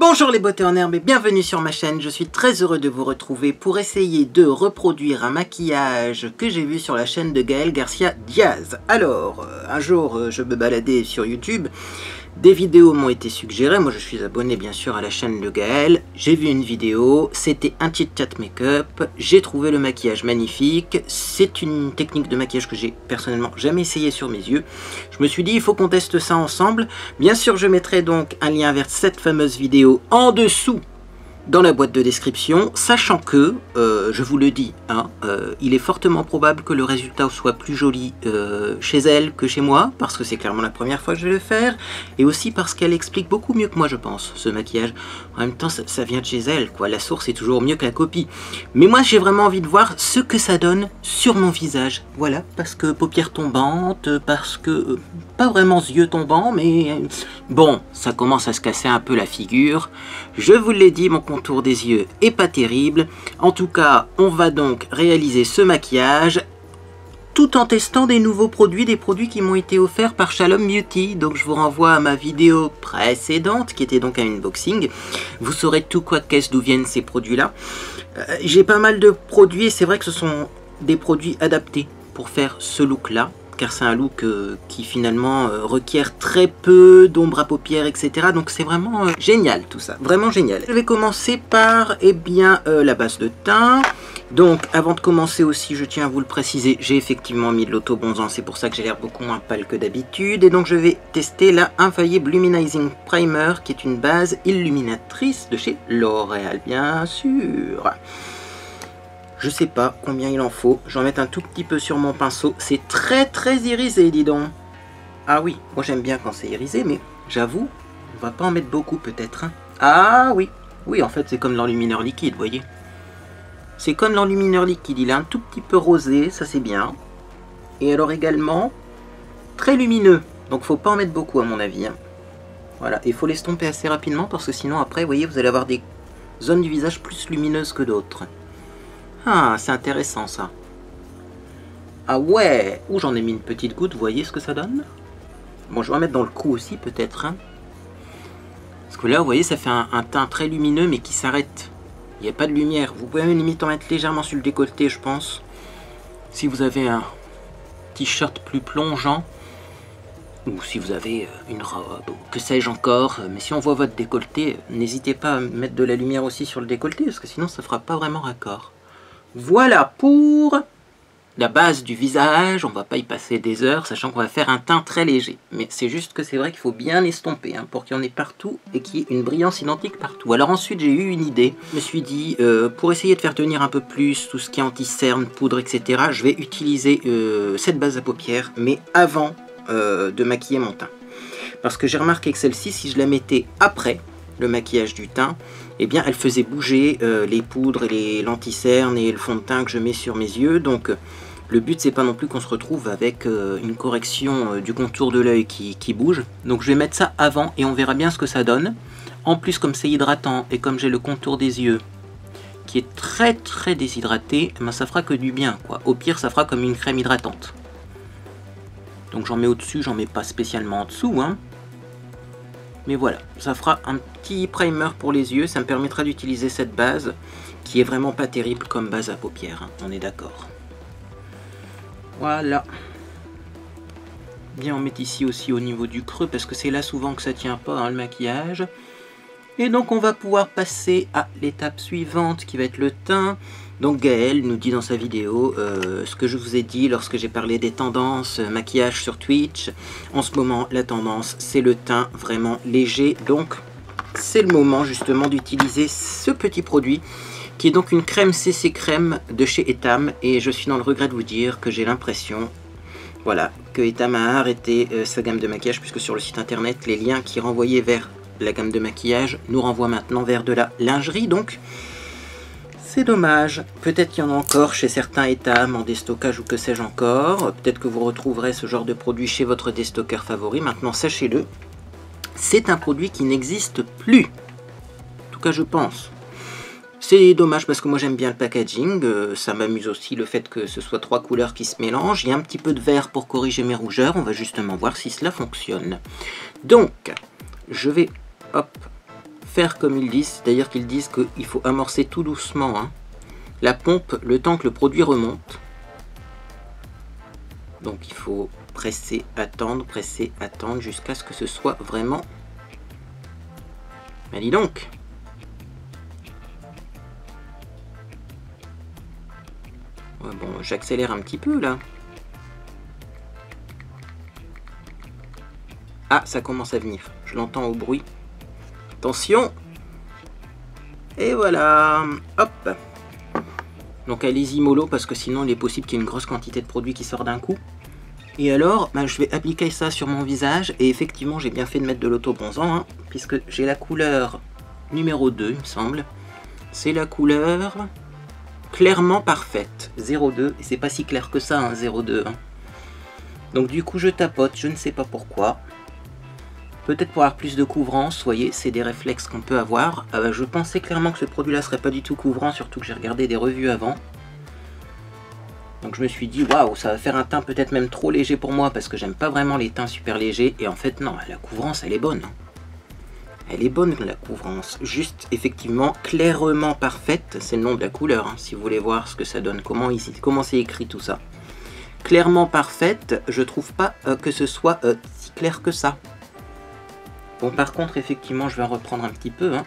Bonjour les beautés en herbe et bienvenue sur ma chaîne, je suis très heureux de vous retrouver pour essayer de reproduire un maquillage que j'ai vu sur la chaîne de Gaël Garcia Diaz. Alors, un jour je me baladais sur YouTube, des vidéos m'ont été suggérées, moi je suis abonné bien sûr à la chaîne de Gaël, j'ai vu une vidéo, c'était un chit chat make-up, j'ai trouvé le maquillage magnifique, c'est une technique de maquillage que j'ai personnellement jamais essayé sur mes yeux, je me suis dit il faut qu'on teste ça ensemble, bien sûr je mettrai donc un lien vers cette fameuse vidéo en dessous dans la boîte de description, sachant que, je vous le dis, il est fortement probable que le résultat soit plus joli chez elle que chez moi, parce que c'est clairement la première fois que je vais le faire, et aussi parce qu'elle explique beaucoup mieux que moi je pense, ce maquillage. En même temps, ça vient de chez elle, quoi. La source est toujours mieux que la copie. Mais moi j'ai vraiment envie de voir ce que ça donne sur mon visage. Voilà, parce que paupières tombantes, parce que... pas vraiment yeux tombants, mais... bon, ça commence à se casser un peu la figure. Je vous l'ai dit, mon contour des yeux est pas terrible. En tout cas, on va donc réaliser ce maquillage tout en testant des nouveaux produits, des produits qui m'ont été offerts par Shalom Beauty. Donc je vous renvoie à ma vidéo précédente, qui était donc un unboxing. Vous saurez tout quoi qu'est-ce d'où viennent ces produits-là. J'ai pas mal de produits et c'est vrai que ce sont des produits adaptés pour faire ce look-là. Car c'est un look qui finalement requiert très peu d'ombre à paupières, etc. Donc c'est vraiment génial tout ça, vraiment génial. Je vais commencer par la base de teint. Donc avant de commencer aussi, je tiens à vous le préciser, j'ai effectivement mis de l'autobronzant, c'est pour ça que j'ai l'air beaucoup moins pâle que d'habitude. Et donc je vais tester la Infaillible Luminizing Primer, qui est une base illuminatrice de chez L'Oréal, bien sûr. Je sais pas combien il en faut, j'en mets un tout petit peu sur mon pinceau, c'est très irisé, dis donc. Ah oui, moi j'aime bien quand c'est irisé, mais j'avoue, on va pas en mettre beaucoup peut-être. Hein. Ah oui, oui en fait c'est comme l'enlumineur liquide, vous voyez. C'est comme l'enlumineur liquide, il est un tout petit peu rosé, ça c'est bien. Et alors également, très lumineux, donc faut pas en mettre beaucoup à mon avis. Hein. Voilà, il faut l'estomper assez rapidement parce que sinon après, vous voyez, vous allez avoir des zones du visage plus lumineuses que d'autres. Ah, c'est intéressant ça. Ah ouais, ouh, j'en ai mis une petite goutte, vous voyez ce que ça donne? Bon, je vais en mettre dans le cou aussi peut-être. Hein. Parce que là, vous voyez, ça fait un teint très lumineux mais qui s'arrête. Il n'y a pas de lumière. Vous pouvez même limite en mettre légèrement sur le décolleté, je pense. Si vous avez un t-shirt plus plongeant. Ou si vous avez une robe, ou que sais-je encore. Mais si on voit votre décolleté, n'hésitez pas à mettre de la lumière aussi sur le décolleté, parce que sinon ça ne fera pas vraiment raccord. Voilà pour la base du visage, on va pas y passer des heures, sachant qu'on va faire un teint très léger. Mais c'est juste que c'est vrai qu'il faut bien estomper, hein, pour qu'il y en ait partout et qu'il y ait une brillance identique partout. Alors ensuite j'ai eu une idée, je me suis dit, pour essayer de faire tenir un peu plus tout ce qui est anti-cerne, poudre, etc., je vais utiliser cette base à paupières, mais avant de maquiller mon teint. Parce que j'ai remarqué que celle-ci, si je la mettais après le maquillage du teint, eh bien elle faisait bouger les poudres et l'anti-cerne et le fond de teint que je mets sur mes yeux. Donc le but c'est pas non plus qu'on se retrouve avec une correction du contour de l'œil qui bouge. Donc je vais mettre ça avant et on verra bien ce que ça donne. En plus, comme c'est hydratant et comme j'ai le contour des yeux qui est très déshydraté, eh bien, ça fera que du bien, quoi. Au pire ça fera comme une crème hydratante. Donc j'en mets au-dessus, j'en mets pas spécialement en dessous, hein. Mais voilà, ça fera un petit primer pour les yeux, ça me permettra d'utiliser cette base qui est vraiment pas terrible comme base à paupières, hein, on est d'accord. Voilà. Bien, on met ici aussi au niveau du creux parce que c'est là souvent que ça tient pas, hein, le maquillage. Et donc on va pouvoir passer à l'étape suivante qui va être le teint. Donc Gaël nous dit dans sa vidéo ce que je vous ai dit lorsque j'ai parlé des tendances maquillage sur Twitch. En ce moment, la tendance, c'est le teint vraiment léger. Donc, c'est le moment justement d'utiliser ce petit produit qui est donc une crème CC Crème de chez Etam. Et je suis dans le regret de vous dire que j'ai l'impression, voilà, que Etam a arrêté sa gamme de maquillage puisque sur le site internet, les liens qui renvoyaient vers la gamme de maquillage nous renvoient maintenant vers de la lingerie. Donc, c'est dommage. Peut-être qu'il y en a encore chez certains Etam en déstockage ou que sais-je encore. Peut-être que vous retrouverez ce genre de produit chez votre déstockeur favori. Maintenant, sachez-le, c'est un produit qui n'existe plus. En tout cas, je pense. C'est dommage parce que moi j'aime bien le packaging. Ça m'amuse aussi le fait que ce soit 3 couleurs qui se mélangent. Il y a un petit peu de vert pour corriger mes rougeurs. On va justement voir si cela fonctionne. Donc, je vais, hop, faire comme ils disent, c'est-à-dire qu'ils disent qu'il faut amorcer tout doucement hein, la pompe le temps que le produit remonte. Donc il faut presser, attendre jusqu'à ce que ce soit vraiment... Ben dis donc! Ouais, bon, j'accélère un petit peu là. Ah, ça commence à venir. Je l'entends au bruit. Attention! Et voilà! Hop! Donc allez-y mollo parce que sinon il est possible qu'il y ait une grosse quantité de produit qui sort d'un coup. Et alors, ben, je vais appliquer ça sur mon visage. Et effectivement, j'ai bien fait de mettre de l'auto-bronzant. Hein, puisque j'ai la couleur numéro 2, il me semble. C'est la couleur clairement parfaite. 02. Et c'est pas si clair que ça, hein, 02. Hein. Donc du coup, je tapote. Je ne sais pas pourquoi. Peut-être pour avoir plus de couvrance. Vous voyez, c'est des réflexes qu'on peut avoir. Je pensais clairement que ce produit-là serait pas du tout couvrant. Surtout que j'ai regardé des revues avant. Donc je me suis dit, waouh, ça va faire un teint peut-être même trop léger pour moi parce que j'aime pas vraiment les teints super légers. Et en fait, non, la couvrance, elle est bonne. Elle est bonne, la couvrance. Juste, effectivement, clairement parfaite. C'est le nom de la couleur, hein, si vous voulez voir ce que ça donne. Comment c'est écrit tout ça. Clairement parfaite, je trouve pas que ce soit si clair que ça. Bon, par contre, effectivement, je vais en reprendre un petit peu. Hein,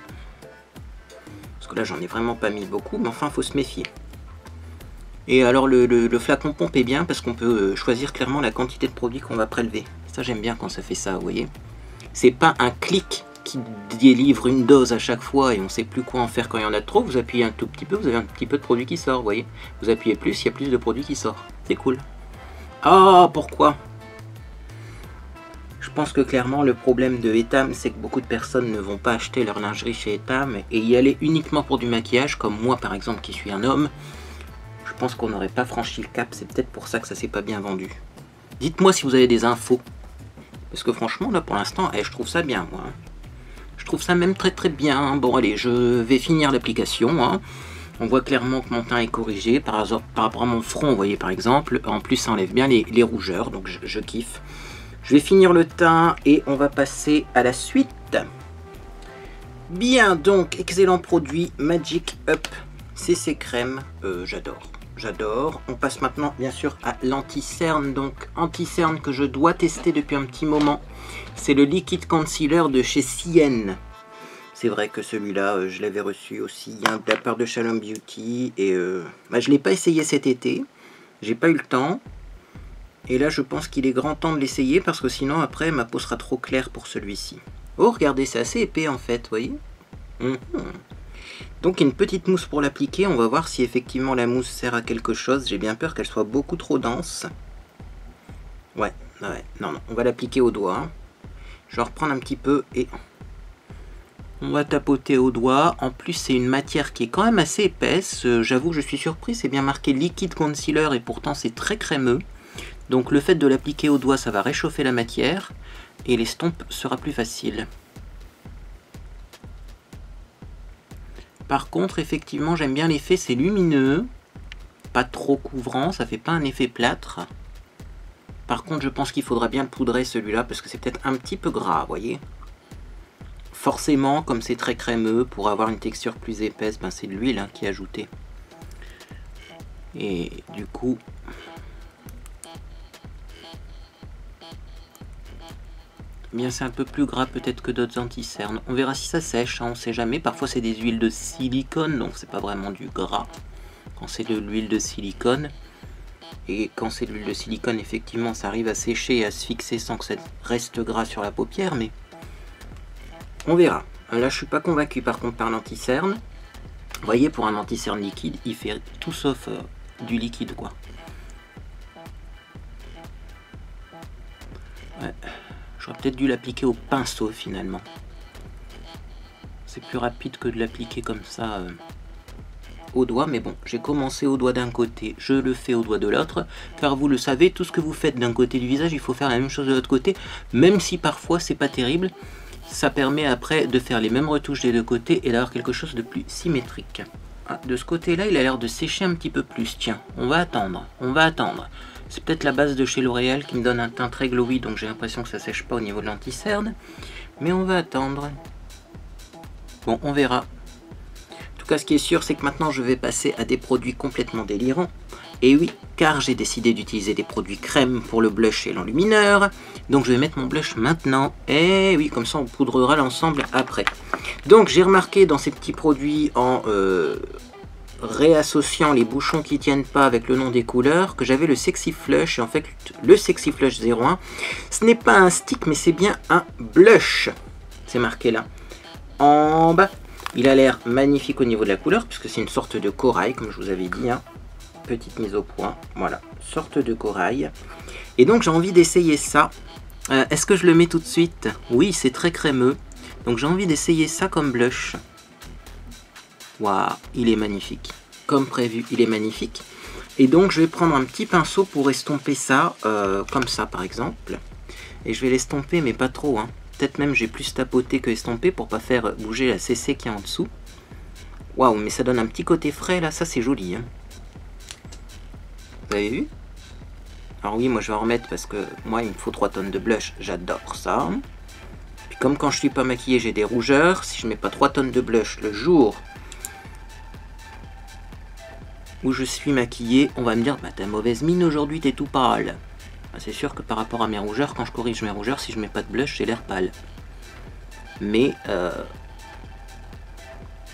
parce que là, j'en ai vraiment pas mis beaucoup. Mais enfin, faut se méfier. Et alors le flacon pompe est bien parce qu'on peut choisir clairement la quantité de produit qu'on va prélever. Ça j'aime bien quand ça fait ça, vous voyez. C'est pas un clic qui délivre une dose à chaque fois et on sait plus quoi en faire quand il y en a trop. Vous appuyez un tout petit peu, vous avez un petit peu de produit qui sort, vous voyez. Vous appuyez plus, il y a plus de produit qui sort. C'est cool. Ah, pourquoi? Je pense que clairement le problème de Etam, c'est que beaucoup de personnes ne vont pas acheter leur lingerie chez Etam et y aller uniquement pour du maquillage, comme moi par exemple qui suis un homme. Je pense qu'on n'aurait pas franchi le cap, c'est peut-être pour ça que ça s'est pas bien vendu. Dites-moi si vous avez des infos. Parce que franchement, là pour l'instant, je trouve ça bien, moi. Je trouve ça même très très bien. Bon allez, je vais finir l'application. Hein. On voit clairement que mon teint est corrigé par rapport à mon front, vous voyez par exemple. En plus, ça enlève bien les rougeurs, donc je kiffe. Je vais finir le teint et on va passer à la suite. Bien, donc, excellent produit, Magic Up CC Crème, j'adore. J'adore. On passe maintenant bien sûr à l'anti-cerne. Donc anti-cerne que je dois tester depuis un petit moment. C'est le Liquid Concealer de chez Sienne. C'est vrai que celui-là, je l'avais reçu aussi hein, de la part de Shalom Beauty. Et je ne l'ai pas essayé cet été. J'ai pas eu le temps. Et là je pense qu'il est grand temps de l'essayer. Parce que sinon après ma peau sera trop claire pour celui-ci. Oh regardez, c'est assez épais en fait, vous voyez. Donc une petite mousse pour l'appliquer, on va voir si effectivement la mousse sert à quelque chose. J'ai bien peur qu'elle soit beaucoup trop dense. Ouais, non, on va l'appliquer au doigt. Hein. Je vais reprendre un petit peu et on va tapoter au doigt. En plus c'est une matière qui est quand même assez épaisse. J'avoue que je suis surpris, c'est bien marqué Liquid Concealer et pourtant c'est très crémeux. Donc le fait de l'appliquer au doigt, ça va réchauffer la matière et l'estompe sera plus facile. Par contre, effectivement, j'aime bien l'effet, c'est lumineux, pas trop couvrant, ça fait pas un effet plâtre. Par contre, je pense qu'il faudra bien le poudrer celui-là, parce que c'est peut-être un petit peu gras, vous voyez. Forcément, comme c'est très crémeux, pour avoir une texture plus épaisse, ben c'est de l'huile hein, qui est ajoutée. Et du coup... Bien, c'est un peu plus gras peut-être que d'autres anti-cernes. On verra si ça sèche, hein, on sait jamais. Parfois c'est des huiles de silicone, donc c'est pas vraiment du gras. Quand c'est de l'huile de silicone. Et quand c'est de l'huile de silicone, effectivement, ça arrive à sécher et à se fixer sans que ça reste gras sur la paupière, mais on verra. Là, je suis pas convaincu par contre par l'anti-cerne. Vous voyez, pour un anti-cerne liquide, il fait tout sauf du liquide, quoi. Ouais. J'aurais peut-être dû l'appliquer au pinceau finalement. C'est plus rapide que de l'appliquer comme ça au doigt. Mais bon, j'ai commencé au doigt d'un côté, je le fais au doigt de l'autre. Car vous le savez, tout ce que vous faites d'un côté du visage, il faut faire la même chose de l'autre côté. Même si parfois c'est pas terrible. Ça permet après de faire les mêmes retouches des deux côtés et d'avoir quelque chose de plus symétrique. Ah, de ce côté-là, il a l'air de sécher un petit peu plus. Tiens, on va attendre, on va attendre. C'est peut-être la base de chez L'Oréal qui me donne un teint très glowy, donc j'ai l'impression que ça sèche pas au niveau de l'anti-cerne. Mais on va attendre. Bon, on verra. En tout cas, ce qui est sûr, c'est que maintenant, je vais passer à des produits complètement délirants. Et oui, car j'ai décidé d'utiliser des produits crème pour le blush et l'enlumineur. Donc je vais mettre mon blush maintenant. Et oui, comme ça on poudrera l'ensemble après. Donc j'ai remarqué dans ces petits produits en réassociant les bouchons qui tiennent pas avec le nom des couleurs que j'avais le Sexy Flush. Et en fait, le Sexy Flush 01, ce n'est pas un stick, mais c'est bien un blush. C'est marqué là. En bas, il a l'air magnifique au niveau de la couleur, puisque c'est une sorte de corail, comme je vous avais dit, hein. Petite mise au point, voilà, sorte de corail. Et donc j'ai envie d'essayer ça. Est-ce que je le mets tout de suite? Oui, c'est très crémeux. Donc j'ai envie d'essayer ça comme blush. Waouh, il est magnifique. Comme prévu, il est magnifique. Et donc je vais prendre un petit pinceau pour estomper ça, comme ça par exemple. Et je vais l'estomper, mais pas trop, hein. Peut-être même j'ai plus tapoté que estomper pour pas faire bouger la CC qui est en dessous. Waouh, mais ça donne un petit côté frais là, ça c'est joli, hein. Vous avez vu? Alors oui, moi je vais en remettre parce que moi il me faut 3 tonnes de blush, j'adore ça. Puis comme quand je suis pas maquillée j'ai des rougeurs, si je mets pas 3 tonnes de blush le jour où je suis maquillée, on va me dire bah t'as mauvaise mine aujourd'hui, t'es tout pâle. Ah, c'est sûr que par rapport à mes rougeurs, quand je corrige mes rougeurs, si je mets pas de blush j'ai l'air pâle. Mais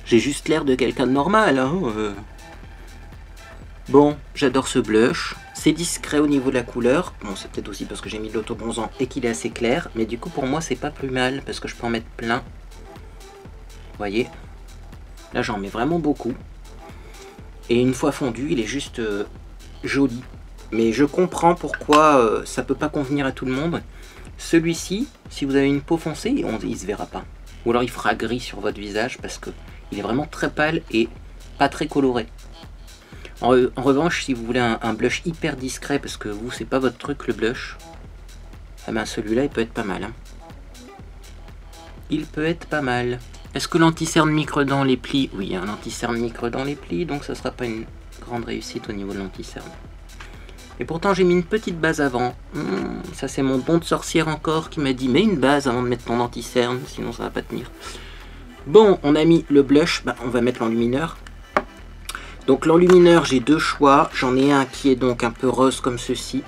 j'ai juste l'air de quelqu'un de normal, hein. Bon, j'adore ce blush, c'est discret au niveau de la couleur, bon c'est peut-être aussi parce que j'ai mis de l'autobronzant et qu'il est assez clair, mais du coup pour moi c'est pas plus mal parce que je peux en mettre plein. Vous voyez, là j'en mets vraiment beaucoup, et une fois fondu il est juste joli, mais je comprends pourquoi ça peut pas convenir à tout le monde. Celui-ci, si vous avez une peau foncée, il se verra pas, ou alors il fera gris sur votre visage parce que il est vraiment très pâle et pas très coloré. En revanche, si vous voulez un blush hyper discret, parce que vous, c'est pas votre truc le blush, eh ben celui-là, il peut être pas mal, hein. Il peut être pas mal. Est-ce que l'anti-cerne micre dans les plis? Oui, un anti-cerne micre dans les plis, donc ça sera pas une grande réussite au niveau de l'anti-cerne. Et pourtant, j'ai mis une petite base avant. Ça, c'est mon don de sorcière encore qui m'a dit, mets une base avant de mettre ton anti-cerne, sinon ça va pas tenir. Bon, on a mis le blush, bah, on va mettre l'enlumineur. Donc l'enlumineur, j'ai deux choix. J'en ai un qui est donc un peu rose comme ceci.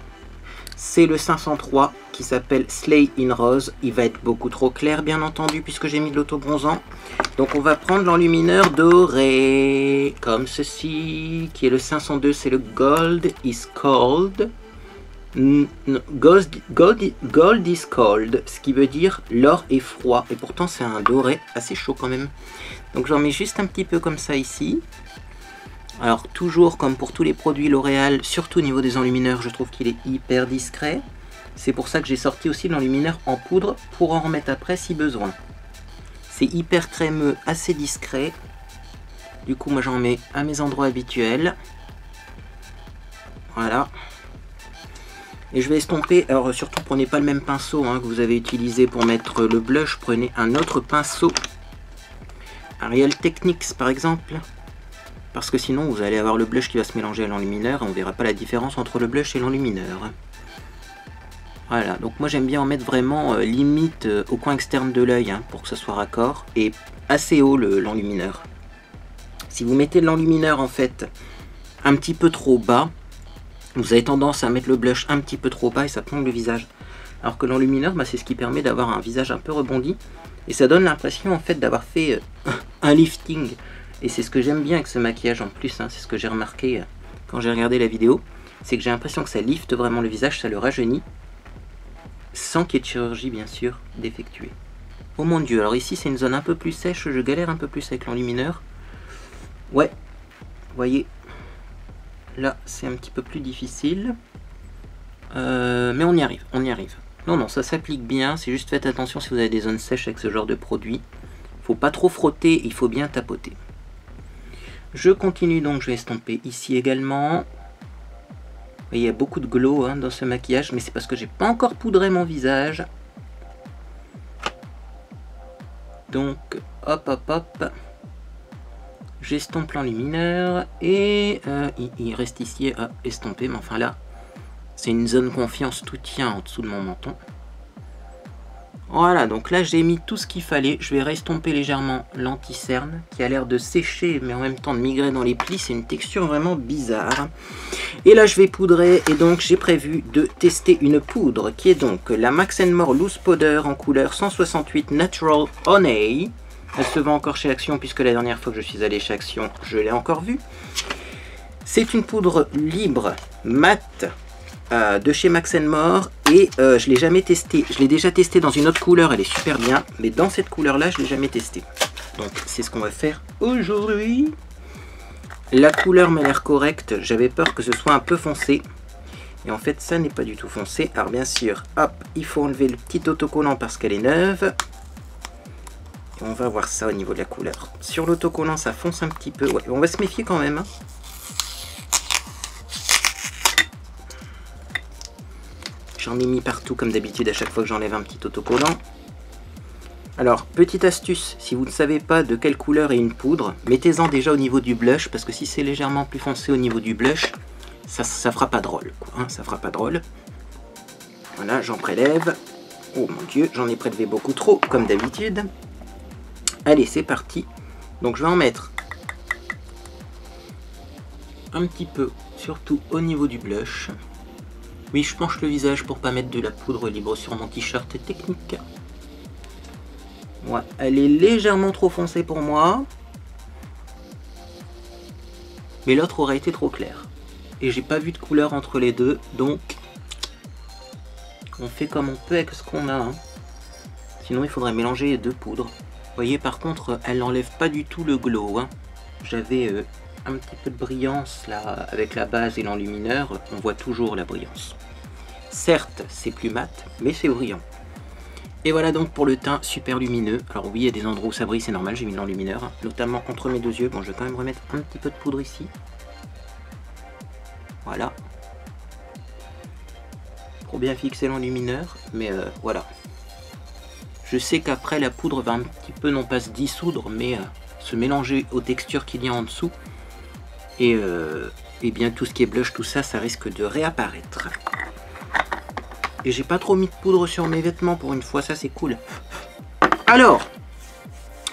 C'est le 503 qui s'appelle Slay in Rose. Il va être beaucoup trop clair bien entendu puisque j'ai mis de l'autobronzant. Donc on va prendre l'enlumineur doré comme ceci, qui est le 502, c'est le Gold is Cold. Gold is Cold, ce qui veut dire l'or est froid. Et pourtant c'est un doré assez chaud quand même. Donc j'en mets juste un petit peu comme ça ici. Alors toujours comme pour tous les produits L'Oréal, surtout au niveau des enlumineurs, je trouve qu'il est hyper discret. C'est pour ça que j'ai sorti aussi l'enlumineur en poudre pour en remettre après si besoin. C'est hyper crémeux, assez discret. Du coup moi j'en mets à mes endroits habituels. Voilà. Et je vais estomper, alors surtout prenez pas le même pinceau hein, que vous avez utilisé pour mettre le blush, prenez un autre pinceau. Ariel Techniques par exemple. Parce que sinon vous allez avoir le blush qui va se mélanger à l'enlumineur et on verra pas la différence entre le blush et l'enlumineur. Voilà, donc moi j'aime bien en mettre vraiment limite au coin externe de l'œil hein, pour que ça soit raccord et assez haut l'enlumineur. Si vous mettez de l'enlumineur en fait un petit peu trop bas, vous avez tendance à mettre le blush un petit peu trop bas et ça plombe le visage. Alors que l'enlumineur, bah, c'est ce qui permet d'avoir un visage un peu rebondi et ça donne l'impression en fait d'avoir fait un lifting. Et c'est ce que j'aime bien avec ce maquillage en plus, hein, c'est ce que j'ai remarqué quand j'ai regardé la vidéo, c'est que j'ai l'impression que ça lifte vraiment le visage, ça le rajeunit, sans qu'il y ait de chirurgie bien sûr d'effectuer. Oh mon dieu, alors ici c'est une zone un peu plus sèche, je galère un peu plus avec l'enlumineur. Ouais, vous voyez, là c'est un petit peu plus difficile, mais on y arrive, on y arrive. Non, non, ça s'applique bien, c'est juste faites attention si vous avez des zones sèches avec ce genre de produit. Faut pas trop frotter, il faut bien tapoter. Je continue donc, je vais estomper ici également. Il y a beaucoup de glow hein, dans ce maquillage, mais c'est parce que j'ai pas encore poudré mon visage. Donc, hop, hop, hop. J'estompe l'enlumineur et il reste ici à estomper, mais enfin là, c'est une zone confiance tout tient en dessous de mon menton. Voilà, donc là j'ai mis tout ce qu'il fallait. Je vais restomper légèrement l'anti-cerne qui a l'air de sécher mais en même temps de migrer dans les plis. C'est une texture vraiment bizarre. Et là je vais poudrer et donc j'ai prévu de tester une poudre qui est donc la Max & More Loose Powder en couleur 168 Natural Honey. Elle se vend encore chez Action puisque la dernière fois que je suis allé chez Action, je l'ai encore vue. C'est une poudre libre, mate, de chez Max & More et je l'ai jamais testé. Je l'ai déjà testé dans une autre couleur, elle est super bien, mais dans cette couleur là je l'ai jamais testé. Donc c'est ce qu'on va faire aujourd'hui. La couleur m'a l'air correcte, j'avais peur que ce soit un peu foncé et en fait ça n'est pas du tout foncé. Alors bien sûr, hop, il faut enlever le petit autocollant parce qu'elle est neuve et on va voir ça au niveau de la couleur. Sur l'autocollant ça fonce un petit peu, ouais, on va se méfier quand même, hein. J'en ai mis partout comme d'habitude à chaque fois que j'enlève un petit autocollant. Alors, petite astuce, si vous ne savez pas de quelle couleur est une poudre, mettez-en déjà au niveau du blush, parce que si c'est légèrement plus foncé au niveau du blush, ça fera pas drôle, quoi, hein, ça fera pas drôle. Voilà, j'en prélève. Oh mon dieu, j'en ai prélevé beaucoup trop, comme d'habitude. Allez, c'est parti. Donc je vais en mettre un petit peu, surtout au niveau du blush. Oui, je penche le visage pour pas mettre de la poudre libre sur mon t-shirt technique. Ouais, elle est légèrement trop foncée pour moi. Mais l'autre aurait été trop clair. Et j'ai pas vu de couleur entre les deux, donc on fait comme on peut avec ce qu'on a, hein. Sinon il faudrait mélanger les deux poudres. Vous voyez, par contre, elle n'enlève pas du tout le glow, hein. J'avais un petit peu de brillance là avec la base et l'enlumineur, on voit toujours la brillance. Certes, c'est plus mat, mais c'est brillant. Et voilà donc pour le teint super lumineux. Alors oui, il y a des endroits où ça brille, c'est normal, j'ai mis l'enlumineur, hein, notamment entre mes deux yeux. Bon, je vais quand même remettre un petit peu de poudre ici. Voilà. Pour bien fixer l'enlumineur, mais voilà. Je sais qu'après la poudre va un petit peu non pas se dissoudre, mais se mélanger aux textures qu'il y a en dessous. Et bien tout ce qui est blush, tout ça, ça risque de réapparaître. Et j'ai pas trop mis de poudre sur mes vêtements pour une fois, ça c'est cool. Alors,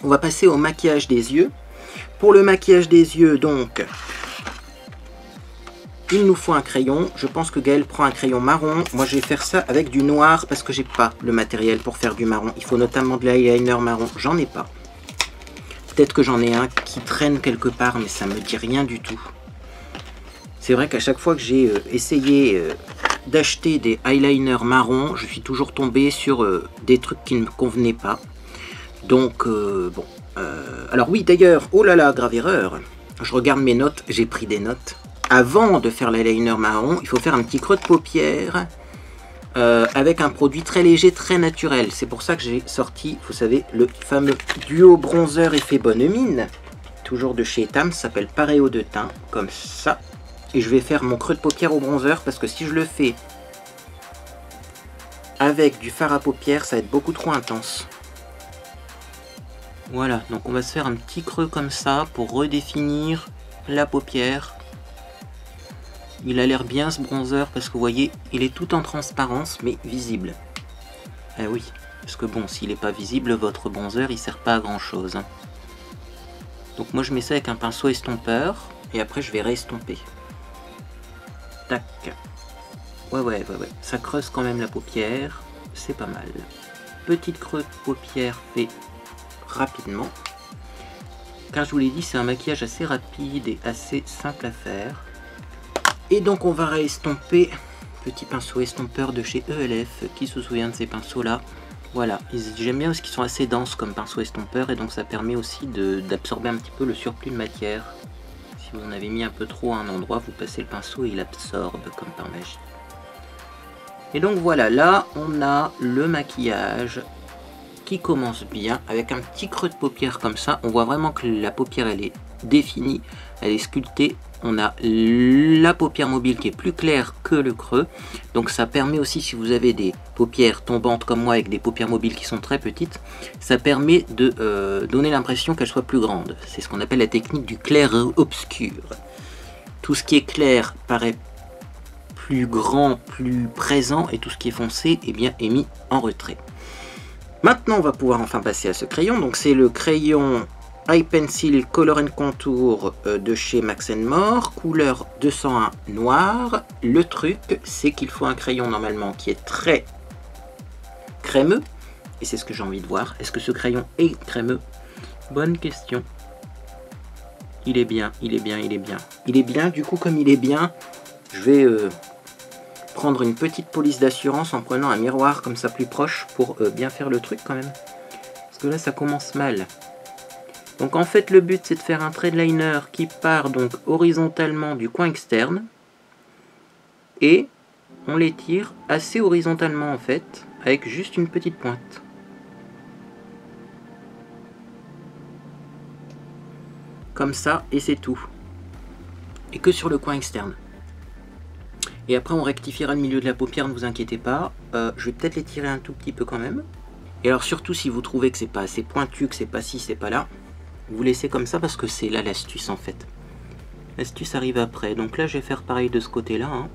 on va passer au maquillage des yeux. Pour le maquillage des yeux, donc, il nous faut un crayon. Je pense que Gaël prend un crayon marron. Moi je vais faire ça avec du noir parce que j'ai pas le matériel pour faire du marron. Il faut notamment de l'eyeliner marron, j'en ai pas. Peut-être que j'en ai un qui traîne quelque part, mais ça me dit rien du tout. C'est vrai qu'à chaque fois que j'ai essayé d'acheter des eyeliners marron, je suis toujours tombé sur des trucs qui ne me convenaient pas. Donc bon. Alors oui, d'ailleurs, oh là là, grave erreur. Je regarde mes notes, j'ai pris des notes. Avant de faire l'eyeliner marron, il faut faire un petit creux de paupière avec un produit très léger, très naturel. C'est pour ça que j'ai sorti, vous savez, le fameux duo bronzer effet bonne mine. Toujours de chez Etam, ça s'appelle Pareo de teint, comme ça. Et je vais faire mon creux de paupière au bronzer parce que si je le fais avec du fard à paupières, ça va être beaucoup trop intense. Voilà, donc on va se faire un petit creux comme ça pour redéfinir la paupière. Il a l'air bien ce bronzer parce que vous voyez, il est tout en transparence mais visible. Eh oui, parce que bon, s'il n'est pas visible, votre bronzer il sert pas à grand chose. Donc moi je mets ça avec un pinceau estompeur et après je vais réestomper. Tac. Ouais, ça creuse quand même la paupière, c'est pas mal. Petite creux de paupière fait rapidement. Car je vous l'ai dit, c'est un maquillage assez rapide et assez simple à faire. Et donc on va réestomper, petit pinceau estompeur de chez ELF, qui se souvient de ces pinceaux là. Voilà, j'aime bien parce qu'ils sont assez denses comme pinceau estompeur et donc ça permet aussi d'absorber un petit peu le surplus de matière. Si vous en avez mis un peu trop à un endroit, vous passez le pinceau et il absorbe comme par magie. Et donc voilà, là on a le maquillage qui commence bien avec un petit creux de paupière comme ça. On voit vraiment que la paupière elle est définie, elle est sculptée. On a la paupière mobile qui est plus claire que le creux. Donc ça permet aussi, si vous avez des paupières tombantes comme moi avec des paupières mobiles qui sont très petites, ça permet de donner l'impression qu'elles soient plus grandes. C'est ce qu'on appelle la technique du clair-obscur. Tout ce qui est clair paraît plus grand, plus présent, et tout ce qui est foncé eh bien, est mis en retrait. Maintenant, on va pouvoir enfin passer à ce crayon. Donc, c'est le crayon High Pencil Color and Contour de chez Max & More, couleur 201 noir. Le truc, c'est qu'il faut un crayon normalement qui est très crémeux. Et c'est ce que j'ai envie de voir. Est-ce que ce crayon est crémeux? Bonne question. Il est bien, il est bien, il est bien. Il est bien, du coup, comme il est bien, je vais prendre une petite police d'assurance en prenant un miroir comme ça plus proche pour bien faire le truc quand même. Parce que là, ça commence mal. Donc en fait, le but, c'est de faire un trait de liner qui part donc horizontalement du coin externe. Et on l'étire assez horizontalement en fait, avec juste une petite pointe. Comme ça, et c'est tout. Et que sur le coin externe. Et après, on rectifiera le milieu de la paupière, ne vous inquiétez pas. Je vais peut-être l'étirer un tout petit peu quand même. Et alors surtout, si vous trouvez que c'est pas assez pointu, que c'est pas ci, c'est pas là, vous laissez comme ça parce que c'est là l'astuce en fait. L'astuce arrive après. Donc là, je vais faire pareil de ce côté-là. Hein.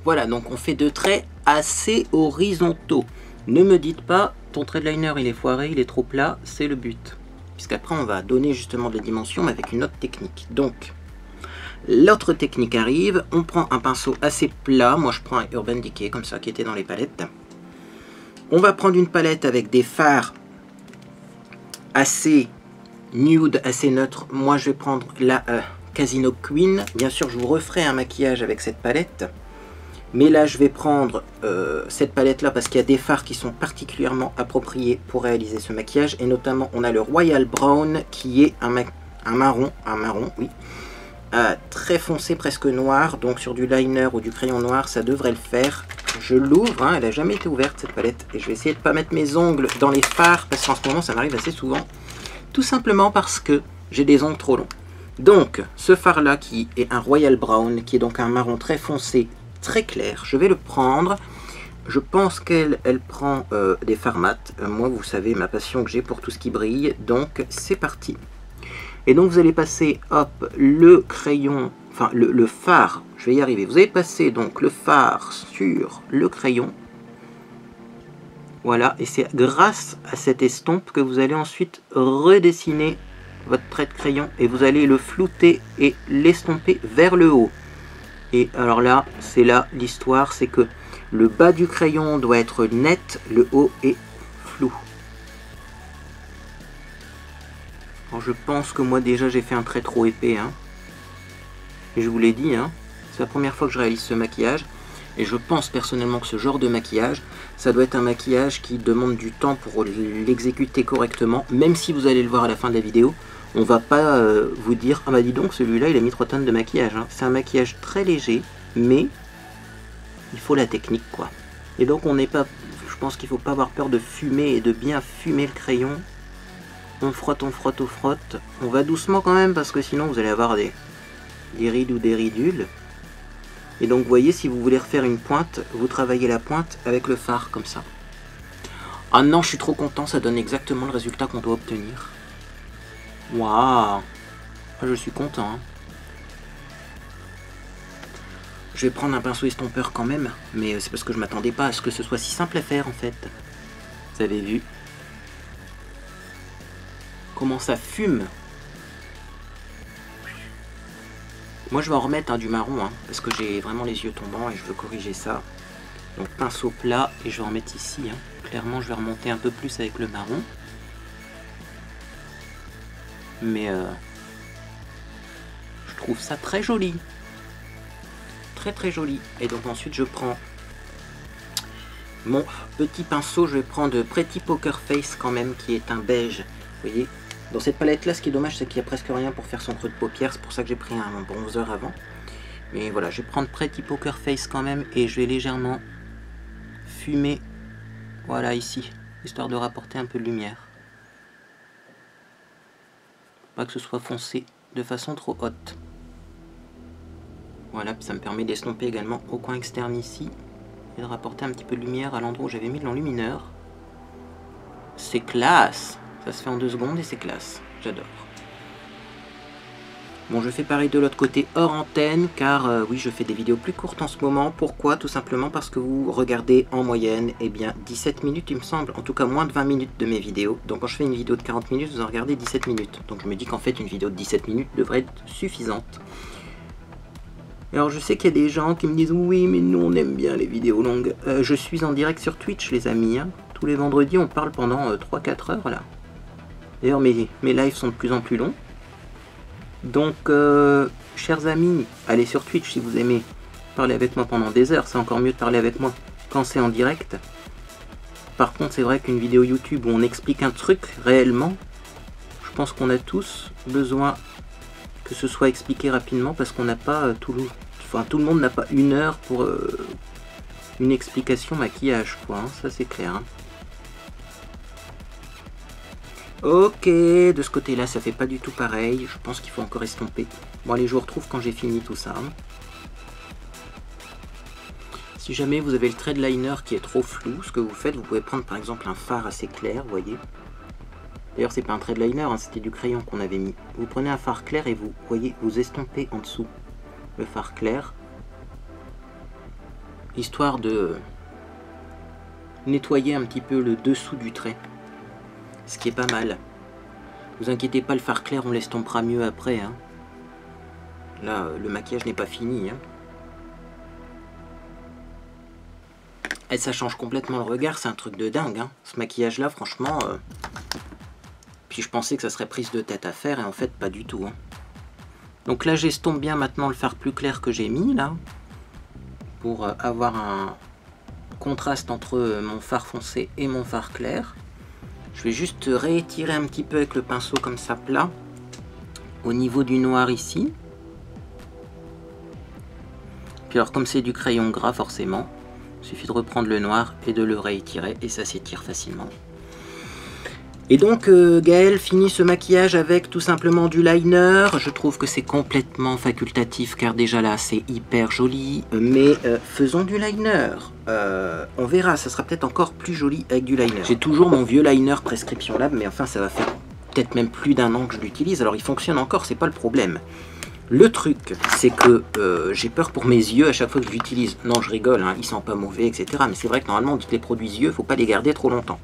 Voilà, donc on fait deux traits assez horizontaux. Ne me dites pas, ton trait de liner il est foiré, il est trop plat, c'est le but. Puisqu'après on va donner justement des dimensions mais avec une autre technique. Donc, l'autre technique arrive, on prend un pinceau assez plat, moi je prends un Urban Decay comme ça qui était dans les palettes. On va prendre une palette avec des fards assez nude, assez neutre. Moi je vais prendre la Casino Queen. Bien sûr je vous referai un maquillage avec cette palette. Mais là je vais prendre cette palette là parce qu'il y a des fards qui sont particulièrement appropriés pour réaliser ce maquillage. Et notamment on a le Royal Brown qui est un marron, oui. Très foncé, presque noir. Donc sur du liner ou du crayon noir ça devrait le faire. Je l'ouvre, hein, elle n'a jamais été ouverte cette palette. Et je vais essayer de ne pas mettre mes ongles dans les fards parce qu'en ce moment ça m'arrive assez souvent. Tout simplement parce que j'ai des ongles trop longs. Donc, ce fard-là qui est un Royal Brown, qui est donc un marron très foncé, très clair, je vais le prendre. Je pense qu'elle prend des fards mat. Moi, vous savez ma passion que j'ai pour tout ce qui brille. Donc, c'est parti. Et donc, vous allez passer, hop, le crayon, enfin, le fard, je vais y arriver. Vous allez passer donc le fard sur le crayon. Voilà, et c'est grâce à cette estompe que vous allez ensuite redessiner votre trait de crayon et vous allez le flouter et l'estomper vers le haut. Et alors là, c'est là l'histoire, c'est que le bas du crayon doit être net, le haut est flou. Alors je pense que moi déjà j'ai fait un trait trop épais, hein. Et je vous l'ai dit, hein, c'est la première fois que je réalise ce maquillage. Et je pense personnellement que ce genre de maquillage, ça doit être un maquillage qui demande du temps pour l'exécuter correctement. Même si vous allez le voir à la fin de la vidéo, on va pas vous dire « Ah bah dis donc, celui-là, il a mis 3 tonnes de maquillage. Hein. » C'est un maquillage très léger, mais il faut la technique, quoi. Et donc, on n'est pas... Je pense qu'il ne faut pas avoir peur de fumer et de bien fumer le crayon. On frotte, on frotte, on frotte. On va doucement quand même, parce que sinon, vous allez avoir des rides ou des ridules. Et donc vous voyez, si vous voulez refaire une pointe, vous travaillez la pointe avec le fard comme ça. Ah non, je suis trop content, ça donne exactement le résultat qu'on doit obtenir. Waouh, je suis content. Hein. Je vais prendre un pinceau estompeur quand même, mais c'est parce que je m'attendais pas à ce que ce soit si simple à faire en fait. Vous avez vu comment ça fume? Moi je vais en remettre du marron, hein, parce que j'ai vraiment les yeux tombants et je veux corriger ça. Donc pinceau plat et je vais en mettre ici. Hein. Clairement je vais remonter un peu plus avec le marron. Mais je trouve ça très joli. Très très joli. Et donc ensuite je prends mon petit pinceau. Je vais prendre Pretty Poker Face quand même, qui est un beige. Vous voyez, dans cette palette là, ce qui est dommage, c'est qu'il n'y a presque rien pour faire son creux de paupière. C'est pour ça que j'ai pris un bronzer avant. Mais voilà, je vais prendre Pretty Poker Face quand même. Et je vais légèrement fumer. Voilà, ici. Histoire de rapporter un peu de lumière. Pas que ce soit foncé de façon trop haute. Voilà, ça me permet d'estomper également au coin externe ici. Et de rapporter un petit peu de lumière à l'endroit où j'avais mis de l'enlumineur. C'est classe! Ça se fait en 2 secondes et c'est classe. J'adore. Bon, je fais pareil de l'autre côté hors antenne, car oui, je fais des vidéos plus courtes en ce moment. Pourquoi? Tout simplement parce que vous regardez en moyenne, eh bien, 17 minutes, il me semble. En tout cas, moins de 20 minutes de mes vidéos. Donc quand je fais une vidéo de 40 minutes, vous en regardez 17 minutes. Donc je me dis qu'en fait, une vidéo de 17 minutes devrait être suffisante. Alors je sais qu'il y a des gens qui me disent oui mais nous on aime bien les vidéos longues. Je suis en direct sur Twitch les amis, hein. Tous les vendredis on parle pendant 3-4 heures là. D'ailleurs mes lives sont de plus en plus longs. Donc chers amis, allez sur Twitch si vous aimez parler avec moi pendant des heures. C'est encore mieux de parler avec moi quand c'est en direct. Par contre c'est vrai qu'une vidéo YouTube où on explique un truc réellement, je pense qu'on a tous besoin que ce soit expliqué rapidement parce qu'on n'a pas tout le monde n'a pas une heure pour une explication maquillage quoi, hein, ça c'est clair. Hein. Ok, de ce côté là ça fait pas du tout pareil, je pense qu'il faut encore estomper. Bon allez, je vous retrouve quand j'ai fini tout ça. Hein. Si jamais vous avez le trait de liner qui est trop flou, ce que vous faites, vous pouvez prendre par exemple un fard assez clair, vous voyez. D'ailleurs c'est pas un trait de liner, hein, c'était du crayon qu'on avait mis. Vous prenez un fard clair et vous voyez, vous estompez en dessous le fard clair, histoire de nettoyer un petit peu le dessous du trait, ce qui est pas mal. Vous inquiétez pas, le fard clair on l'estompera mieux après. Hein. Là le maquillage n'est pas fini. Hein. Et ça change complètement le regard, c'est un truc de dingue. Hein. Ce maquillage là franchement... Puis je pensais que ça serait prise de tête à faire et en fait pas du tout. Hein. Donc là j'estompe bien maintenant le fard plus clair que j'ai mis là. Pour avoir un contraste entre mon fard foncé et mon fard clair. Je vais juste réétirer un petit peu avec le pinceau comme ça plat. Au niveau du noir ici. Puis alors comme c'est du crayon gras forcément, il suffit de reprendre le noir et de le réétirer et ça s'étire facilement. Et donc Gaël finit ce maquillage avec tout simplement du liner. Je trouve que c'est complètement facultatif car déjà là c'est hyper joli. Mais faisons du liner. On verra, ça sera peut-être encore plus joli avec du liner. J'ai toujours mon vieux liner Prescription Lab, mais enfin ça va faire peut-être même plus d'un an que je l'utilise. Alors il fonctionne encore, c'est pas le problème. Le truc, c'est que j'ai peur pour mes yeux à chaque fois que je l'utilise. Non, je rigole, hein, ils sont pas mauvais, etc. Mais c'est vrai que normalement, toutes les produits yeux, faut pas les garder trop longtemps.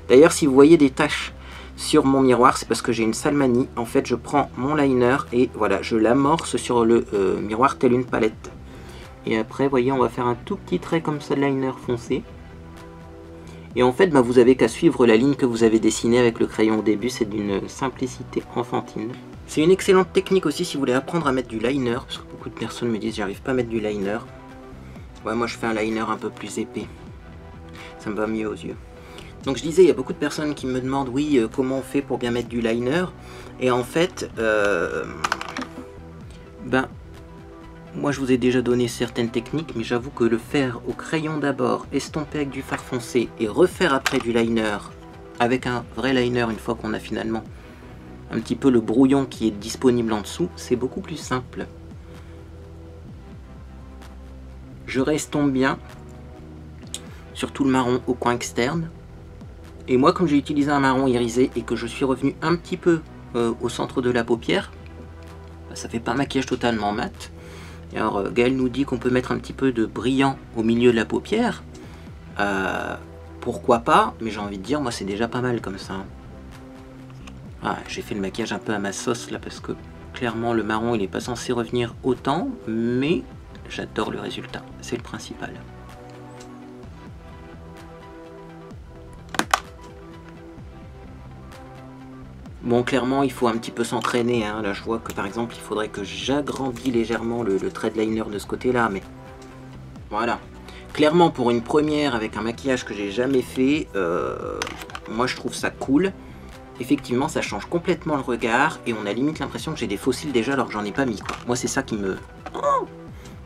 D'ailleurs, si vous voyez des taches sur mon miroir, c'est parce que j'ai une sale manie. En fait, je prends mon liner et voilà, je l'amorce sur le miroir tel une palette. Et après, vous voyez, on va faire un tout petit trait comme ça de liner foncé. Et en fait, bah, vous avez qu'à suivre la ligne que vous avez dessinée avec le crayon au début. C'est d'une simplicité enfantine. C'est une excellente technique aussi si vous voulez apprendre à mettre du liner, parce que beaucoup de personnes me disent j'arrive pas à mettre du liner. Ouais, moi je fais un liner un peu plus épais, ça me va mieux aux yeux. Donc je disais, il y a beaucoup de personnes qui me demandent oui, comment on fait pour bien mettre du liner. Et en fait, ben, moi je vous ai déjà donné certaines techniques, mais j'avoue que le faire au crayon d'abord, estomper avec du fard foncé et refaire après du liner avec un vrai liner une fois qu'on a finalement un petit peu le brouillon qui est disponible en dessous, c'est beaucoup plus simple. Je restompe bien, surtout le marron au coin externe. Et moi, comme j'ai utilisé un marron irisé et que je suis revenu un petit peu au centre de la paupière, bah, ça fait pas un maquillage totalement mat. Et alors Gaël nous dit qu'on peut mettre un petit peu de brillant au milieu de la paupière. Pourquoi pas, mais j'ai envie de dire, moi c'est déjà pas mal comme ça. Ah, j'ai fait le maquillage un peu à ma sauce là parce que clairement le marron il n'est pas censé revenir autant, mais j'adore le résultat, c'est le principal. Bon, clairement il faut un petit peu s'entraîner, hein. Là je vois que par exemple il faudrait que j'agrandisse légèrement le trait de liner de ce côté là, mais voilà. Clairement pour une première avec un maquillage que j'ai jamais fait, moi je trouve ça cool. Effectivement ça change complètement le regard et on a limite l'impression que j'ai des fossiles déjà alors que j'en ai pas mis quoi. Moi c'est ça qui me... Oh,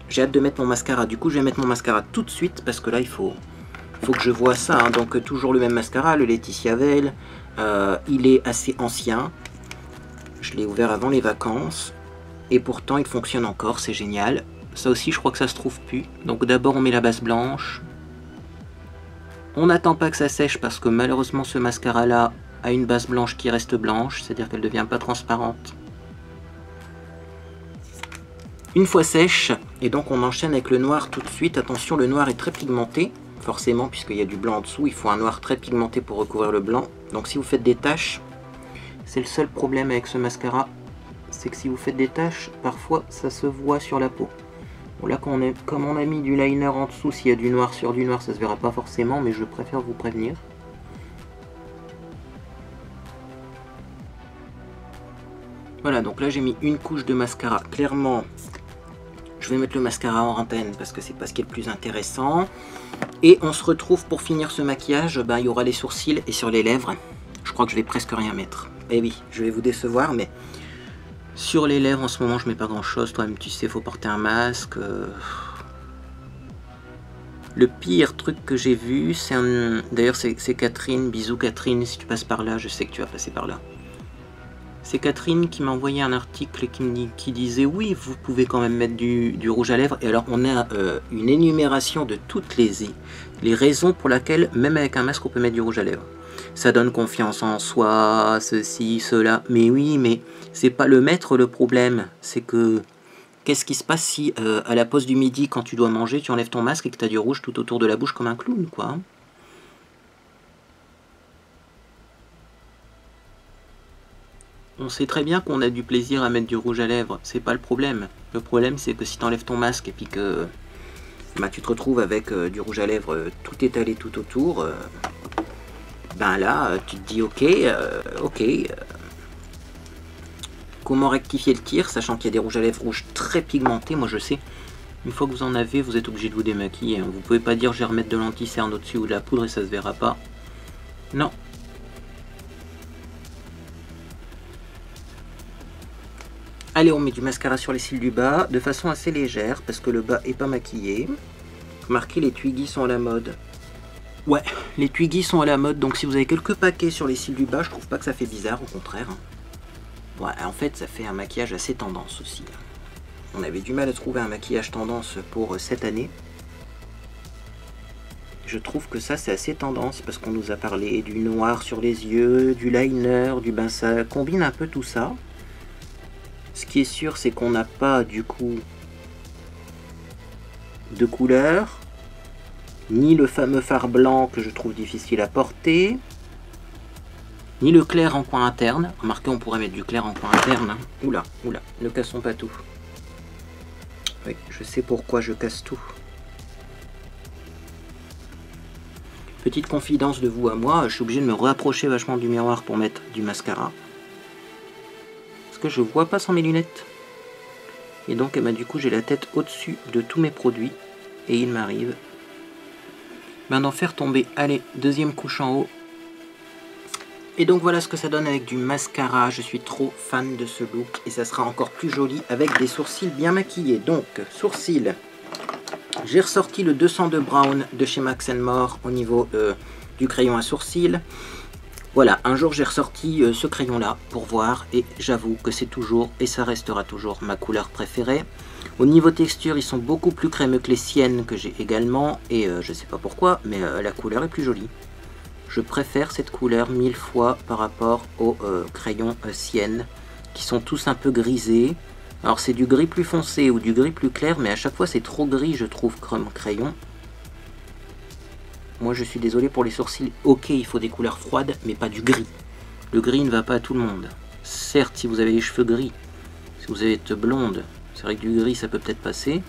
j'ai hâte de mettre mon mascara, du coup je vais mettre mon mascara tout de suite parce que là il faut que je vois ça, hein. Donc toujours le même mascara, le Laetitia Veil, il est assez ancien, je l'ai ouvert avant les vacances et pourtant il fonctionne encore, c'est génial. Ça aussi je crois que ça se trouve plus, donc d'abord on met la base blanche, on n'attend pas que ça sèche parce que malheureusement ce mascara là a une base blanche qui reste blanche, c'est-à-dire qu'elle ne devient pas transparente. une fois sèche. Et donc on enchaîne avec le noir tout de suite. Attention, le noir est très pigmenté, forcément, puisqu'il y a du blanc en dessous. Il faut un noir très pigmenté pour recouvrir le blanc. Donc si vous faites des taches, c'est le seul problème avec ce mascara, c'est que si vous faites des taches, parfois ça se voit sur la peau. Bon, là, comme on a mis du liner en dessous, s'il y a du noir sur du noir, ça se verra pas forcément, mais je préfère vous prévenir. Voilà, donc là j'ai mis une couche de mascara. Clairement, je vais mettre le mascara en antenne parce que c'est pas ce qui est le plus intéressant. Et on se retrouve pour finir ce maquillage. Ben, il y aura les sourcils et sur les lèvres. Je crois que je vais presque rien mettre. Eh oui, je vais vous décevoir, mais sur les lèvres en ce moment je mets pas grand chose. Toi-même tu sais, faut porter un masque. Le pire truc que j'ai vu, c'est un... D'ailleurs c'est Catherine, bisous Catherine, si tu passes par là, je sais que tu vas passer par là. C'est Catherine qui m'a envoyé un article qui disait oui, vous pouvez quand même mettre du rouge à lèvres. Et alors on a une énumération de toutes les raisons pour lesquelles, même avec un masque, on peut mettre du rouge à lèvres. Ça donne confiance en soi, ceci, cela. Mais oui, mais c'est pas le mettre le problème. C'est que, qu'est-ce qui se passe si à la pause du midi, quand tu dois manger, tu enlèves ton masque et que tu as du rouge tout autour de la bouche comme un clown, quoi, hein. On sait très bien qu'on a du plaisir à mettre du rouge à lèvres, c'est pas le problème. Le problème, c'est que si tu enlèves ton masque et puis que bah, tu te retrouves avec du rouge à lèvres tout étalé tout autour, ben là, tu te dis ok, comment rectifier le tir, sachant qu'il y a des rouges à lèvres rouges très pigmentés. Moi je sais, une fois que vous en avez, vous êtes obligé de vous démaquiller, hein. Vous pouvez pas dire je vais remettre de l'anti-cerne au-dessus ou de la poudre et ça se verra pas. Non. Allez, on met du mascara sur les cils du bas, de façon assez légère, parce que le bas est pas maquillé. Remarquez, les Twiggy sont à la mode. Ouais, les Twiggy sont à la mode, donc si vous avez quelques paquets sur les cils du bas, je trouve pas que ça fait bizarre, au contraire. Ouais, en fait, ça fait un maquillage assez tendance aussi. On avait du mal à trouver un maquillage tendance pour cette année. Je trouve que ça, c'est assez tendance, parce qu'on nous a parlé du noir sur les yeux, du liner, du bain, ça combine un peu tout ça. Ce qui est sûr, c'est qu'on n'a pas du coup de couleur, ni le fameux fard blanc que je trouve difficile à porter, ni le clair en coin interne. Remarquez, on pourrait mettre du clair en coin interne, hein. Oula, oula, ne cassons pas tout. Oui, je sais pourquoi je casse tout. Petite confidence de vous à moi, je suis obligé de me rapprocher vachement du miroir pour mettre du mascara. Que je vois pas sans mes lunettes. Et donc eh ben, du coup j'ai la tête au-dessus de tous mes produits et il m'arrive d'en faire tomber. Allez, deuxième couche en haut. Et donc voilà ce que ça donne avec du mascara. Je suis trop fan de ce look et ça sera encore plus joli avec des sourcils bien maquillés. Donc sourcils, j'ai ressorti le 202 Brown de chez Max & More au niveau du crayon à sourcils. Voilà, un jour j'ai ressorti ce crayon là pour voir et j'avoue que c'est toujours et ça restera toujours ma couleur préférée. Au niveau texture, ils sont beaucoup plus crémeux que les siennes que j'ai également et je sais pas pourquoi, mais la couleur est plus jolie. Je préfère cette couleur 1000 fois par rapport aux crayons siennes qui sont tous un peu grisés. Alors c'est du gris plus foncé ou du gris plus clair, mais à chaque fois c'est trop gris je trouve comme crayon. Moi je suis désolé pour les sourcils, ok il faut des couleurs froides mais pas du gris. Le gris ne va pas à tout le monde. Certes si vous avez les cheveux gris, si vous êtes blonde, c'est vrai que du gris ça peut peut-être passer.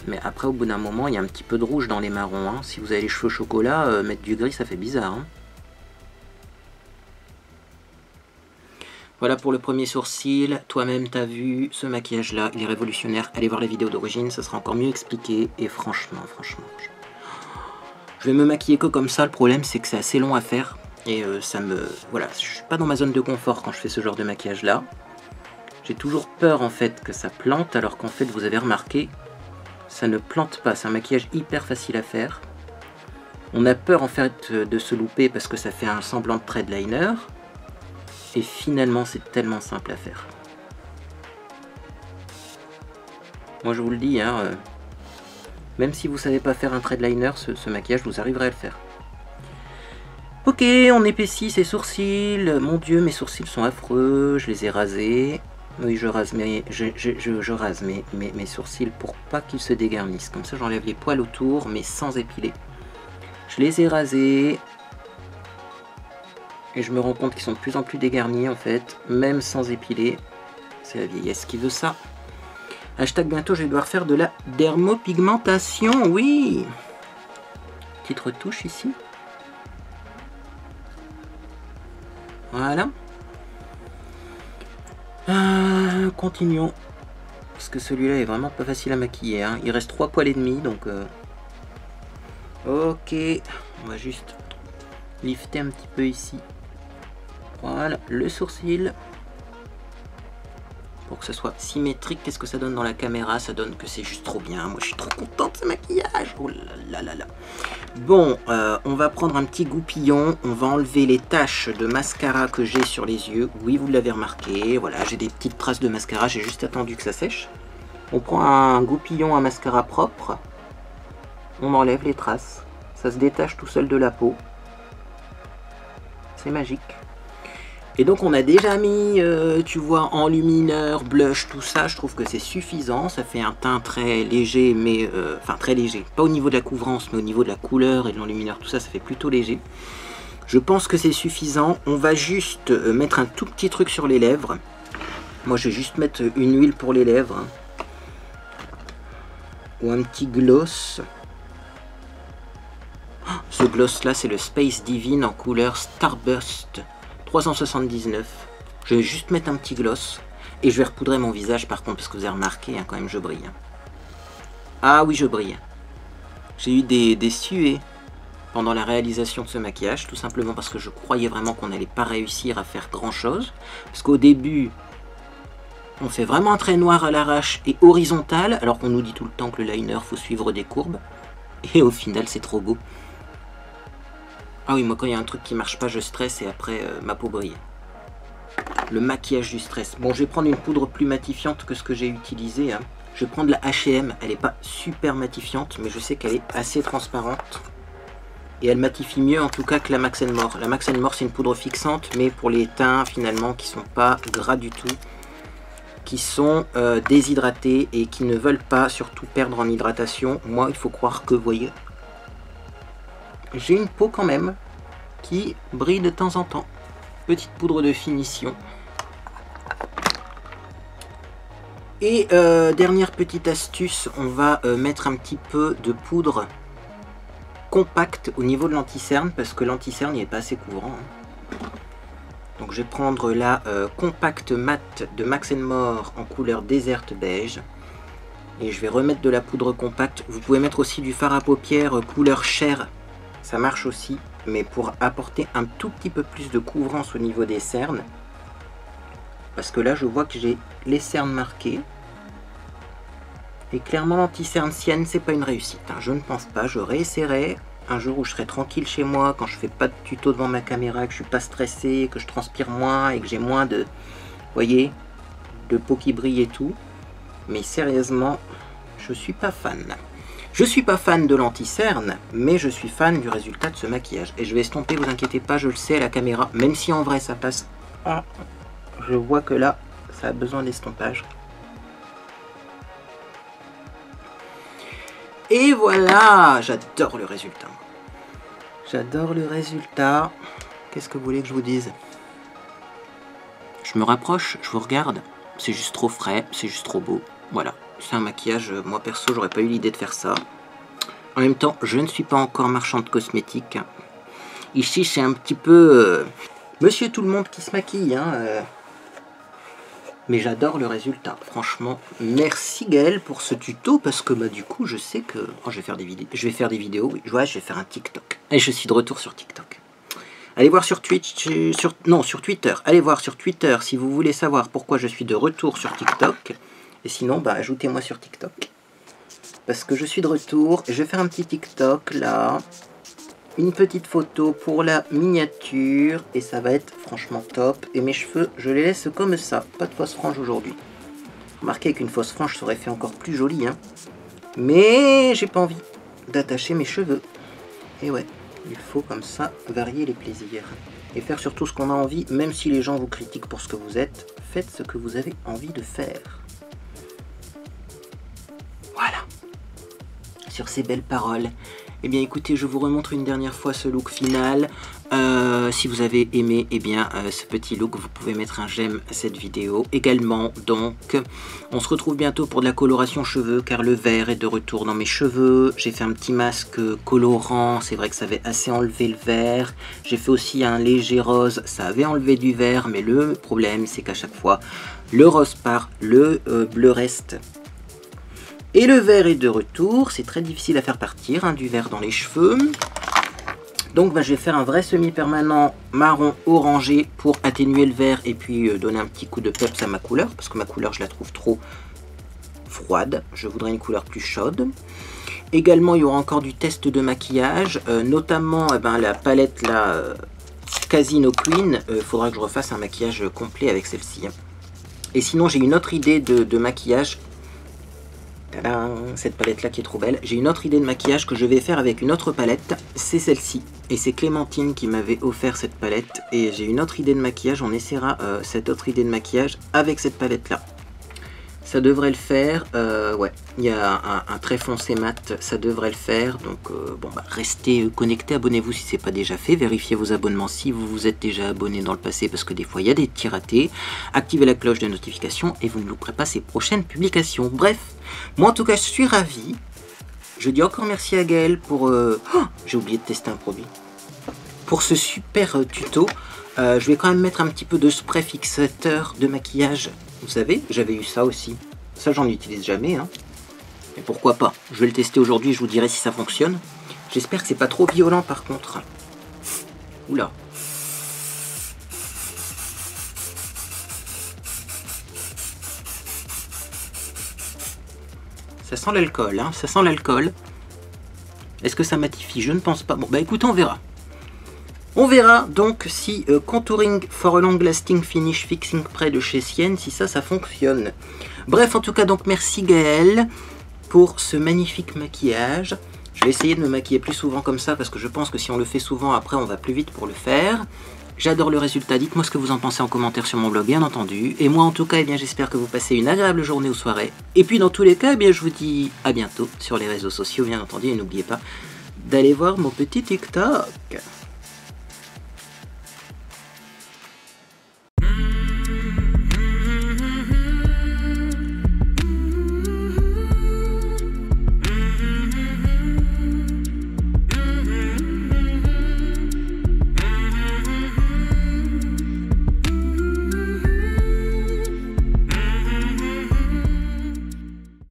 Mais après au bout d'un moment il y a un petit peu de rouge dans les marrons, hein. Si vous avez les cheveux chocolat, mettre du gris ça fait bizarre, hein. Voilà pour le premier sourcil. Toi-même t'as vu ce maquillage là, il est révolutionnaire. Allez voir la vidéo d'origine, ça sera encore mieux expliqué. Et franchement, je vais me maquiller que comme ça. Le problème c'est que c'est assez long à faire. Et ça me... Voilà, je suis pas dans ma zone de confort quand je fais ce genre de maquillage là. J'ai toujours peur en fait que ça plante, alors qu'en fait vous avez remarqué, ça ne plante pas. C'est un maquillage hyper facile à faire. On a peur en fait de se louper parce que ça fait un semblant de trait de liner. Et finalement, c'est tellement simple à faire. Moi, je vous le dis, hein, même si vous savez pas faire un trait de liner, ce maquillage, vous arriverez à le faire. Ok, on épaissit ses sourcils. Mon Dieu, mes sourcils sont affreux. Je les ai rasés. Oui, je rase, je rase mes sourcils pour pas qu'ils se dégarnissent. Comme ça, j'enlève les poils autour, mais sans épiler. Je les ai rasés. Et je me rends compte qu'ils sont de plus en plus dégarnis, en fait. Même sans épiler. C'est la vieillesse qui veut ça. Hashtag bientôt, je vais devoir faire de la dermopigmentation. Oui. Petite retouche ici. Voilà. Continuons. Parce que celui-là est vraiment pas facile à maquiller. Hein. Il reste 3 poils et demi, donc... Ok. On va juste lifter un petit peu ici. Voilà, le sourcil. Pour que ce soit symétrique. Qu'est-ce que ça donne dans la caméra? Ça donne que c'est juste trop bien. Moi, je suis trop contente de ce maquillage. Oh là là là. Bon, on va prendre un petit goupillon. On va enlever les taches de mascara que j'ai sur les yeux. Oui, vous l'avez remarqué. Voilà, j'ai des petites traces de mascara. J'ai juste attendu que ça sèche. On prend un goupillon à mascara propre. On enlève les traces. Ça se détache tout seul de la peau. C'est magique. Et donc on a déjà mis, tu vois, enlumineur, blush, tout ça. Je trouve que c'est suffisant. Ça fait un teint très léger, mais... Enfin, très léger. Pas au niveau de la couvrance, mais au niveau de la couleur et de l'enlumineur, tout ça, ça fait plutôt léger. Je pense que c'est suffisant. On va juste mettre un tout petit truc sur les lèvres. Moi, je vais juste mettre une huile pour les lèvres. Hein. Ou un petit gloss. Ce gloss-là, c'est le Space Divine en couleur Starburst 379. Je vais juste mettre un petit gloss. Et je vais repoudrer mon visage par contre, parce que vous avez remarqué, hein, quand même, je brille. Ah oui, je brille. J'ai eu des suées pendant la réalisation de ce maquillage, tout simplement parce que je croyais vraiment qu'on n'allait pas réussir à faire grand-chose. Parce qu'au début, on fait vraiment un trait noir à l'arrache et horizontal, alors qu'on nous dit tout le temps que le liner, faut suivre des courbes. Et au final, c'est trop beau. Ah oui, moi quand il y a un truc qui marche pas, je stresse et après ma peau brille. Le maquillage du stress. Bon, je vais prendre une poudre plus matifiante que ce que j'ai utilisé. Hein. Je vais prendre la H&M. Elle n'est pas super matifiante, mais je sais qu'elle est assez transparente. Et elle matifie mieux en tout cas que la Max & More. La Max & More, c'est une poudre fixante, mais pour les teints finalement qui sont pas gras du tout. Qui sont déshydratés et qui ne veulent pas surtout perdre en hydratation. Moi, il faut croire que, vous voyez... J'ai une peau quand même qui brille de temps en temps. Petite poudre de finition. Et dernière petite astuce, on va mettre un petit peu de poudre compacte au niveau de l'anti-cerne parce que l'anti-cerne n'est pas assez couvrant. Hein. Donc je vais prendre la Compact Matte de Max & More en couleur déserte beige. Et je vais remettre de la poudre compacte. Vous pouvez mettre aussi du fard à paupières couleur chair. Ça marche aussi, mais pour apporter un tout petit peu plus de couvrance au niveau des cernes. Parce que là, je vois que j'ai les cernes marquées. Et clairement, l'anti-cerne sienne, c'est pas une réussite. Hein. Je ne pense pas, je réessayerai un jour où je serai tranquille chez moi, quand je fais pas de tuto devant ma caméra, que je suis pas stressé, que je transpire moins et que j'ai moins de... Vous voyez, de peau qui brille et tout. Mais sérieusement, je suis pas fan. Je suis pas fan de l'anti-cerne, mais je suis fan du résultat de ce maquillage. Et je vais estomper, vous inquiétez pas, je le sais à la caméra, même si en vrai ça passe. Ah, je vois que là, ça a besoin d'estompage. Et voilà, j'adore le résultat. J'adore le résultat. Qu'est-ce que vous voulez que je vous dise? Je me rapproche, je vous regarde. C'est juste trop frais, c'est juste trop beau. Voilà. C'est un maquillage, moi perso, j'aurais pas eu l'idée de faire ça. En même temps, je ne suis pas encore marchand de cosmétiques. Ici, c'est un petit peu monsieur tout le monde qui se maquille. Hein, Mais j'adore le résultat. Franchement, merci Gaël pour ce tuto parce que bah, du coup, je sais que... Oh, je vais faire des vidéos. Je vais faire des vidéos, oui. Ouais, je vais faire un TikTok. Et je suis de retour sur TikTok. Allez voir sur Twitch, sur Twitter. Allez voir sur Twitter si vous voulez savoir pourquoi je suis de retour sur TikTok. Et sinon, bah, ajoutez-moi sur TikTok. Parce que je suis de retour. Je vais faire un petit TikTok, là. Une petite photo pour la miniature. Et ça va être franchement top. Et mes cheveux, je les laisse comme ça. Pas de fausse frange aujourd'hui. Remarquez qu'une fausse frange, ça aurait fait encore plus joli. Hein. Mais j'ai pas envie d'attacher mes cheveux. Et ouais, il faut comme ça varier les plaisirs. et faire surtout ce qu'on a envie, même si les gens vous critiquent pour ce que vous êtes. Faites ce que vous avez envie de faire. Voilà. Sur ces belles paroles, eh bien écoutez, je vous remontre une dernière fois ce look final. Si vous avez aimé ce petit look, vous pouvez mettre un j'aime à cette vidéo. Également, donc, on se retrouve bientôt pour de la coloration cheveux, car le vert est de retour dans mes cheveux. J'ai fait un petit masque colorant, c'est vrai que ça avait assez enlevé le vert. J'ai fait aussi un léger rose, ça avait enlevé du vert, mais le problème, c'est qu'à chaque fois, le rose part, le bleu reste. Et le vert est de retour, c'est très difficile à faire partir, hein, du vert dans les cheveux. Donc je vais faire un vrai semi-permanent marron orangé pour atténuer le vert et puis donner un petit coup de peps à ma couleur, parce que ma couleur je la trouve trop froide, je voudrais une couleur plus chaude. Également il y aura encore du test de maquillage, notamment la palette là, Casino Queen, il faudra que je refasse un maquillage complet avec celle-ci. Et sinon j'ai une autre idée de maquillage. Cette palette là qui est trop belle. J'ai une autre idée de maquillage que je vais faire avec une autre palette, c'est celle-ci. Et c'est Clémentine qui m'avait offert cette palette. Et j'ai une autre idée de maquillage, on essaiera cette autre idée de maquillage avec cette palette là. Ça devrait le faire, ouais, il y a un trait foncé mat, ça devrait le faire. Donc restez connectés, abonnez-vous si ce n'est pas déjà fait, vérifiez vos abonnements si vous vous êtes déjà abonné dans le passé, parce que des fois il y a des petits ratés. Activez la cloche de notification et vous ne louperez pas ces prochaines publications. Bref, moi en tout cas je suis ravi. Je dis encore merci à Gaël pour... j'ai oublié de tester un produit. Pour ce super tuto, je vais quand même mettre un petit peu de spray fixateur de maquillage. Vous savez, j'avais eu ça aussi. Ça, j'en utilise jamais, hein. Mais pourquoi pas? Je vais le tester aujourd'hui, je vous dirai si ça fonctionne. J'espère que c'est pas trop violent, par contre. Oula. Ça sent l'alcool, hein. Ça sent l'alcool. Est-ce que ça matifie? Je ne pense pas. Bon, bah écoutez, on verra. On verra donc si Contouring for a Long Lasting Finish Fixing Spray de chez Sienne, si ça fonctionne. Bref, en tout cas, donc merci Gaël pour ce magnifique maquillage. Je vais essayer de me maquiller plus souvent comme ça, parce que je pense que si on le fait souvent, après on va plus vite pour le faire. J'adore le résultat, dites-moi ce que vous en pensez en commentaire sur mon blog, bien entendu. Et moi en tout cas, j'espère que vous passez une agréable journée ou soirée. Et puis dans tous les cas, je vous dis à bientôt sur les réseaux sociaux, bien entendu. Et n'oubliez pas d'aller voir mon petit TikTok.